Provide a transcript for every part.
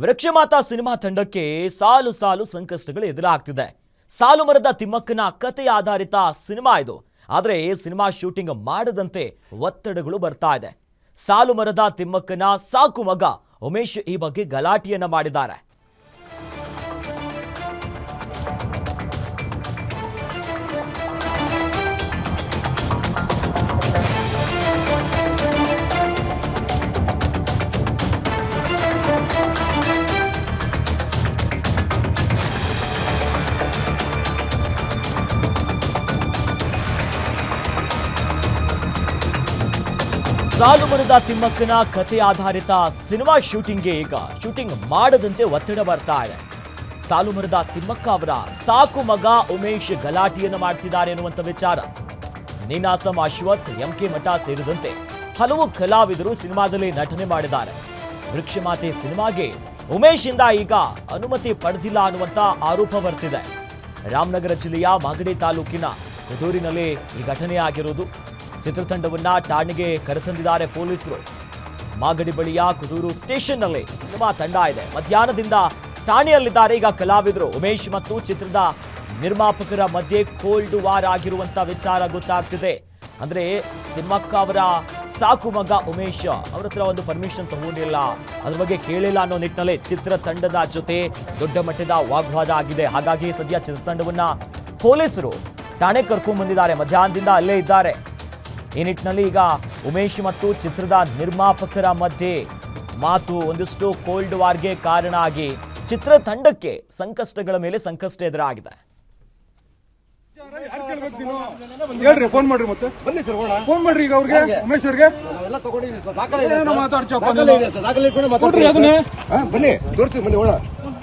ವೃಕ್ಷಮಾತಾ cinema ತಂಡಕ್ಕೆ ಸಾಲು ಸಾಲು ಸಂಕಷ್ಟಗಳು ಎದುರಾಗ್ತಿದೆ. ಸಾಲು ಮರದ ತಿಮ್ಮಕ್ಕನ ಕಥೆ ಆಧಾರಿತ ಸಿನಿಮಾ ಇದು. ಆದರೆ ಸಿನಿಮಾ ಶೂಟಿಂಗ್ ಮಾಡದಂತೆ ಒತ್ತಡಗಳು ಬರ್ತಾ ಇದೆ. ಸಾಲು ಮರದ ತಿಮ್ಮಕ್ಕನ ಸಾಕು ಮಗ ಉಮೇಶ್ ಈ ಬಗ್ಗೆ ಗಲಾಟೆಯನ್ನ ಮಾಡಿದ್ದಾರೆ. ಸಾಲು ಮರದ ತಿಮ್ಮಕ್ಕನ ಕಥೆ ಆಧಾರಿತ ಸಿನಿಮಾ ಶೂಟಿಂಗ್ಗೆ ಈಗ ಶೂಟಿಂಗ್ ಮಾಡದಂತೆ ಒತ್ತಡ ಬರ್ತಾ ಇದೆ. ಸಾಲು ಮರದ ತಿಮ್ಮಕ್ಕ ಅವರ ಸಾಕು ಮಗ ಉಮೇಶ್ ಗಲಾಟೆಯನ್ನು ಮಾಡ್ತಿದ್ದಾರೆ ಎನ್ನುವಂತ ವಿಚಾರ. ನೀನಾಸಂ ಅಶ್ವಥ್, ಎಂಕೆ ಮಠ ಸೇರಿದಂತೆ ಹಲವು ಕಲಾವಿದರು ಸಿನಿಮಾದಲ್ಲಿ ನಟನೆ ಮಾಡಿದ್ದಾರೆ. ವೃಕ್ಷಮಾತೆ ಸಿನಿಮಾಗೆ ಉಮೇಶ್ ಇಂದ ಈಗ ಅನುಮತಿ ಪಡೆದಿಲ್ಲ ಅನ್ನುವಂತ ಆರೋಪ ಬರ್ತಿದೆ. ರಾಮನಗರ ಜಿಲ್ಲೆಯ ಮಾಗಡಿ ತಾಲೂಕಿನ ಕುದೂರಿನಲ್ಲಿ ಈ ಘಟನೆ ಆಗಿರುವುದು. ಚಿತ್ರತಂಡವನ್ನ ಠಾಣೆಗೆ ಕರೆತಂದಿದ್ದಾರೆ ಪೊಲೀಸರು. ಮಾಗಡಿ ಬಳಿಯ ಕುದೂರು ಸ್ಟೇಷನ್ನಲ್ಲಿ ಸಿನಿಮಾ ತಂಡ ಇದೆ. ಮಧ್ಯಾಹ್ನದಿಂದ ಠಾಣೆಯಲ್ಲಿದ್ದಾರೆ ಈಗ ಕಲಾವಿದರು. ಉಮೇಶ್ ಮತ್ತು ಚಿತ್ರದ ನಿರ್ಮಾಪಕರ ಮಧ್ಯೆ ಕೋಲ್ಡ್ ವಾರ್ ಆಗಿರುವಂತ ವಿಚಾರ ಗೊತ್ತಾಗ್ತಿದೆ. ಅಂದ್ರೆ ತಿಮ್ಮಕ್ಕ ಅವರ ಸಾಕು ಮಗ ಉಮೇಶ್ ಅವ್ರ ಹತ್ರ ಒಂದು ಪರ್ಮಿಷನ್ ತಗೊಂಡಿಲ್ಲ, ಅದ್ರ ಬಗ್ಗೆ ಕೇಳಿಲ್ಲ ಅನ್ನೋ ನಿಟ್ಟಿನಲ್ಲಿ ಚಿತ್ರತಂಡದ ಜೊತೆ ದೊಡ್ಡ ಮಟ್ಟದ ವಾಗ್ವಾದ ಆಗಿದೆ. ಹಾಗಾಗಿ ಸದ್ಯ ಚಿತ್ರತಂಡವನ್ನ ಪೊಲೀಸರು ಠಾಣೆಗೆ ಕರ್ಕೊಂಡ್ ಬಂದಿದ್ದಾರೆ. ಮಧ್ಯಾಹ್ನದಿಂದ ಅಲ್ಲೇ ಇದ್ದಾರೆ. ಈ ನಿಟ್ಟಿನಲ್ಲಿ ಈಗ ಉಮೇಶ್ ಮತ್ತು ಚಿತ್ರದ ನಿರ್ಮಾಪಕರ ಮಧ್ಯೆ ಮಾತು ಒಂದಿಷ್ಟು ಕೋಲ್ಡ್ ವಾರ್ಗೆ ಕಾರಣ ಆಗಿ ಚಿತ್ರತಂಡಕ್ಕೆ ಸಂಕಷ್ಟಗಳ ಮೇಲೆ ಸಂಕಷ್ಟ ಎದುರಾಗಿದೆ. ಹೇಳ್ರಿ, ಫೋನ್ ಮಾಡ್ರಿ, ಮತ್ತೆ ಬನ್ನಿ ಸರ್, ಫೋನ್ ಮಾಡ್ರಿ ಈಗ ಅವ್ರಿಗೆ, ಉಮೇಶ್ ಅವ್ರಿಗೆ. ಬನ್ನಿ ತೋರಿಸಿ, ಬನ್ನಿ ಹೋಣ,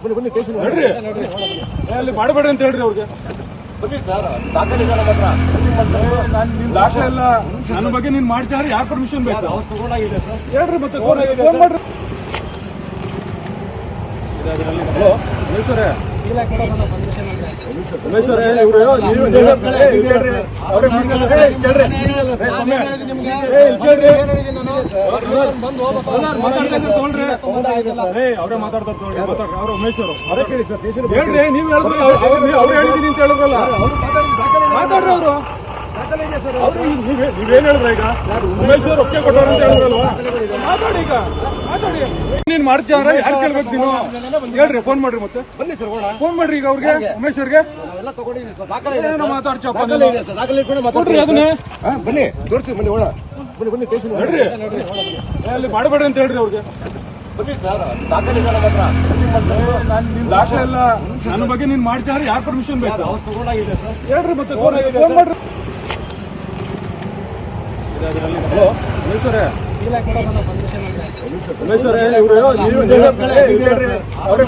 ಬನ್ನಿ ಬನ್ನಿ ಸ್ಟೇಷನ್ ಹೇಳ್ರಿ, ಅಲ್ಲಿ ಮಾಡಬೇಡ್ರಿ ಅಂತ ಹೇಳ್ರಿ ಅವ್ರಿಗೆ. ಬನ್ನಿ ಸರ್, ದಾಖಲೆ ದಾಖಲೆ ಎಲ್ಲ ನನ್ನ ಬಗ್ಗೆ ನೀನ್ ಮಾಡ್ತಾರೆ, ಯಾರು ಪರ್ಮಿಷನ್ ಬೇಕು ಹೇಳ್ರಿ, ಮತ್ತೆ ಫೋನ್ ಮಾಡ್ರಿ. ಉಮೇಶ್ವರೇ, ಉಮೇಶ್ವರೇ, ಇವರು ಅವರೇ ಮಾತಾಡ್ತಾರೆ ತಗೊಳ್ರಿ. ಅವ್ರ ಉಮೇಶ್ವರು ಹೇಳ್ರಿ, ನೀವ್ ಹೇಳಿದ್ರೆ ಅವ್ರು ಹೇಳಿದೀನಿ ಅಂತ ಹೇಳಿದ್ರಲ್ಲ, ಮಾತಾಡ್ರಿ ಅವರು. ನೀವೇನ್ ಹೇಳಿದ್ರ ಈಗ? ಉಮೇಶ್ವರ್ ಒಪ್ಪಿಗೆ ಕೊಟ್ಟವ್ರ ಅಂತ ಹೇಳಿದ್ರಲ್ವಾ? ಮಾತಾಡಿ ಈಗ, ಮಾತಾಡಿ. ನೀನ್ ಮಾಡ್ತೀಯಾರ, ಯಾರು ಕೇಳ್ಬೇಕು ನೀನು? ಹೇಳ್ರಿ, ಫೋನ್ ಮಾಡ್ರಿ, ಮತ್ತೆ ಬನ್ನಿ ಸರ್, ಫೋನ್ ಮಾಡ್ರಿ ಈಗ ಅವ್ರಿಗೆ, ಉಮೇಶ್ ಅವ್ರಿಗೆ. ಮಾತಾಡ್ಸಪ್ಪ, ಅದನ್ನೇ ಬನ್ನಿ ತೋರಿಸಿ, ಬನ್ನಿ ಹೋಣ, ಬನ್ನಿ ಬನ್ನಿ ಸ್ಟೇಷನ್ ಹೇಳ್ರಿ, ಅಲ್ಲಿ ಮಾಡಬೇಡ್ರಿ ಅಂತ ಹೇಳ್ರಿ ಅವ್ರಿಗೆ. ಬನ್ನಿ ಸರ್, ದಾಖಲೆ ದಾಖಲೆ ಎಲ್ಲ ನನ್ನ ಬಗ್ಗೆ ನೀನ್ ಮಾಡ್ತಾರೆ, ಯಾರು ಪರ್ಮಿಷನ್ ಬೇಕು ಹೇಳ್ರಿ, ಮತ್ತೆ ಫೋನ್ ಮಾಡ್ರಿ. ಉಮೇಶ್ವರೇ, ಉಮೇಶ್ವರೇ, ಇವರು ಅವರೇ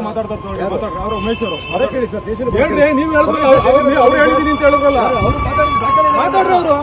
ಮಾತಾಡ್ತಾರೆ ತಗೊಳ್ರಿ. ಅವ್ರ ಉಮೇಶ್ವರು ಹೇಳ್ರಿ, ನೀವ್ ಹೇಳಿದ್ರೆ ಅವ್ರು ಹೇಳಿದೀನಿ ಅಂತ ಹೇಳಿದ್ರಲ್ಲ, ಮಾತಾಡ್ರಿ ಅವರು.